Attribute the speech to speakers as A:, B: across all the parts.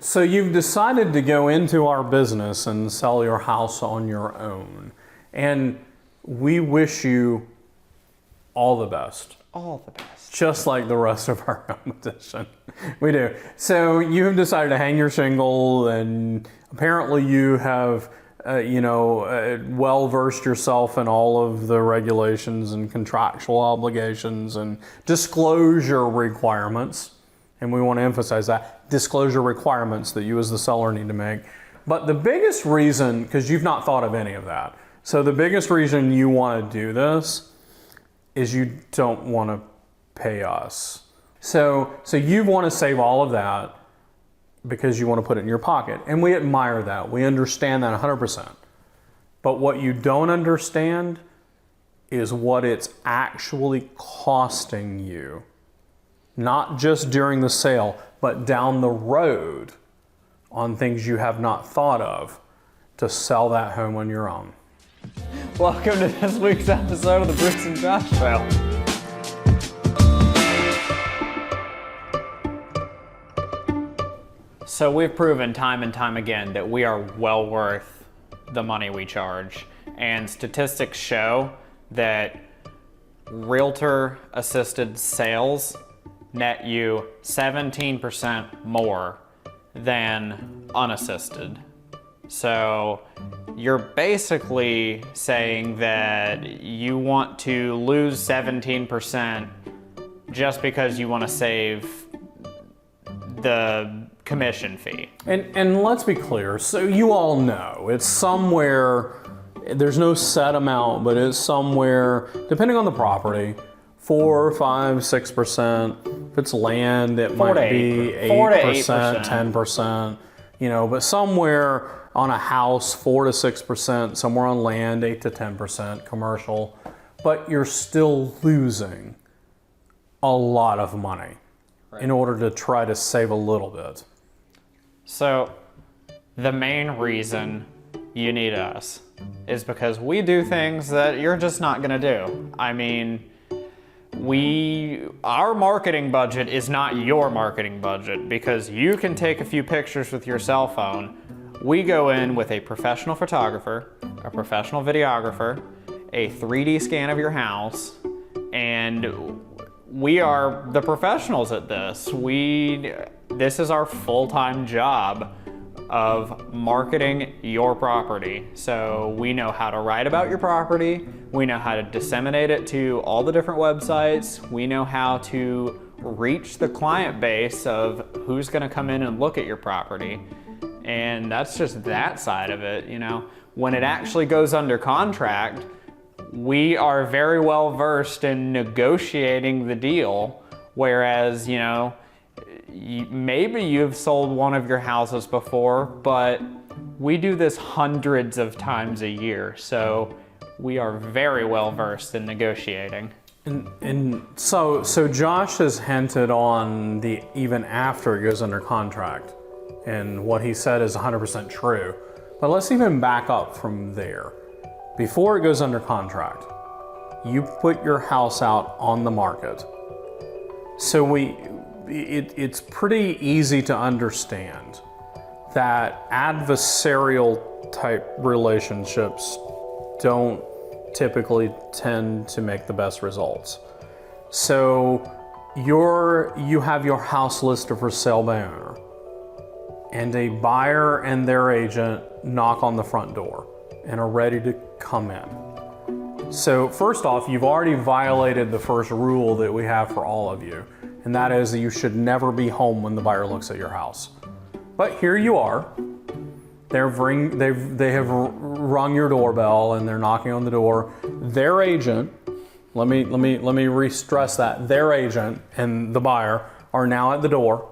A: So you've decided to go into our business and sell your house on your own. And we wish you all the best.
B: All the best.
A: Just like the rest of our competition. We do. So you have decided to hang your shingle, and apparently you have, well versed yourself in all of the regulations and contractual obligations and disclosure requirements. And we want to emphasize that, disclosure requirements that you as the seller need to make. But the biggest reason, because you've not thought of any of that, so the biggest reason you want to do this is you don't want to pay us. So you want to save all of that because you want to put it in your pocket. And we admire that. We understand that 100%. But what you don't understand is what it's actually costing you. Not just during the sale, but down the road on things you have not thought of to sell that home on your own.
B: Welcome to this week's episode of the Bruce and Josh Show. So we've proven time and time again that we are well worth the money we charge. And statistics show that realtor-assisted sales net you 17% more than unassisted. So you're basically saying that you want to lose 17% just because you want to save the commission fee.
A: And let's be clear, so you all know, it's somewhere, there's no set amount, but it's somewhere, depending on the property, 4, 5, 6%. If it's land, it might be 8%, 10%, but somewhere on a house, 4 to 6%, somewhere on land, 8 to 10% commercial, but you're still losing a lot of money in order to try to save a little bit.
B: So the main reason you need us is because we do things that you're just not gonna do. I mean, our marketing budget is not your marketing budget because you can take a few pictures with your cell phone. We go in with a professional photographer, a professional videographer, a 3D scan of your house, and we are the professionals at this. This is our full-time job of marketing your property. So we know how to write about your property. We know how to disseminate it to all the different websites. We know how to reach the client base of who's gonna come in and look at your property. And that's just that side of it, When it actually goes under contract, we are very well versed in negotiating the deal, whereas, maybe you've sold one of your houses before, but we do this hundreds of times a year, so we are very well versed in negotiating.
A: And so Josh has hinted on the even after it goes under contract, and what he said is 100% true. But let's even back up from there. Before it goes under contract, you put your house out on the market. So it's pretty easy to understand that adversarial type relationships don't typically tend to make the best results. So you have your house listed for sale by owner, and a buyer and their agent knock on the front door and are ready to come in. So first off, you've already violated the first rule that we have for all of you, and that is that you should never be home when the buyer looks at your house. But here you are. They have rung your doorbell and they're knocking on the door. Their agent, let me re-stress that, their agent and the buyer are now at the door,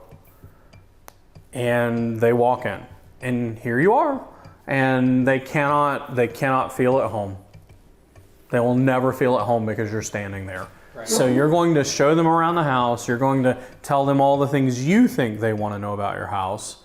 A: and they walk in, and here you are, and they cannot feel at home. They will never feel at home because you're standing there. Right. So you're going to show them around the house. You're going to tell them all the things you think they want to know about your house.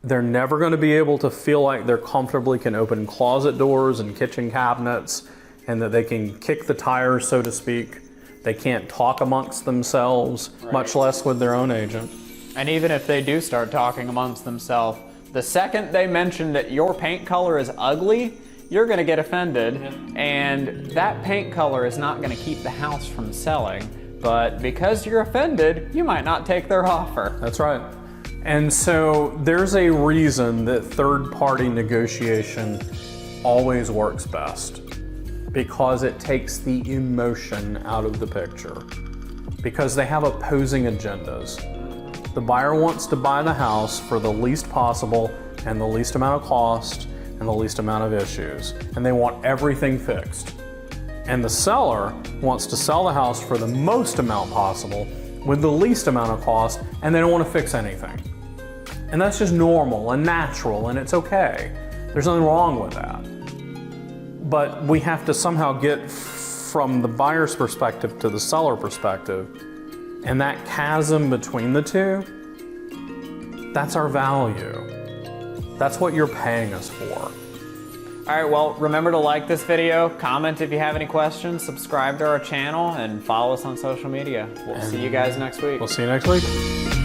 A: They're never going to be able to feel like they're comfortably can open closet doors and kitchen cabinets, and that they can kick the tires, so to speak. They can't talk amongst themselves, right, much less with their own agent.
B: And even if they do start talking amongst themselves, the second they mention that your paint color is ugly, you're gonna get offended, and that paint color is not gonna keep the house from selling. But because you're offended, you might not take their offer.
A: That's right. And so there's a reason that third-party negotiation always works best, because it takes the emotion out of the picture, because they have opposing agendas. The buyer wants to buy the house for the least possible and the least amount of cost and the least amount of issues, and they want everything fixed. And the seller wants to sell the house for the most amount possible with the least amount of cost, and they don't want to fix anything. And that's just normal and natural, and it's okay. There's nothing wrong with that. But we have to somehow get from the buyer's perspective to the seller perspective, and that chasm between the two, that's our value. That's what you're paying us for.
B: All right, well, remember to like this video, comment if you have any questions, subscribe to our channel, and follow us on social media. We'll see you guys next week.
A: We'll see you next week.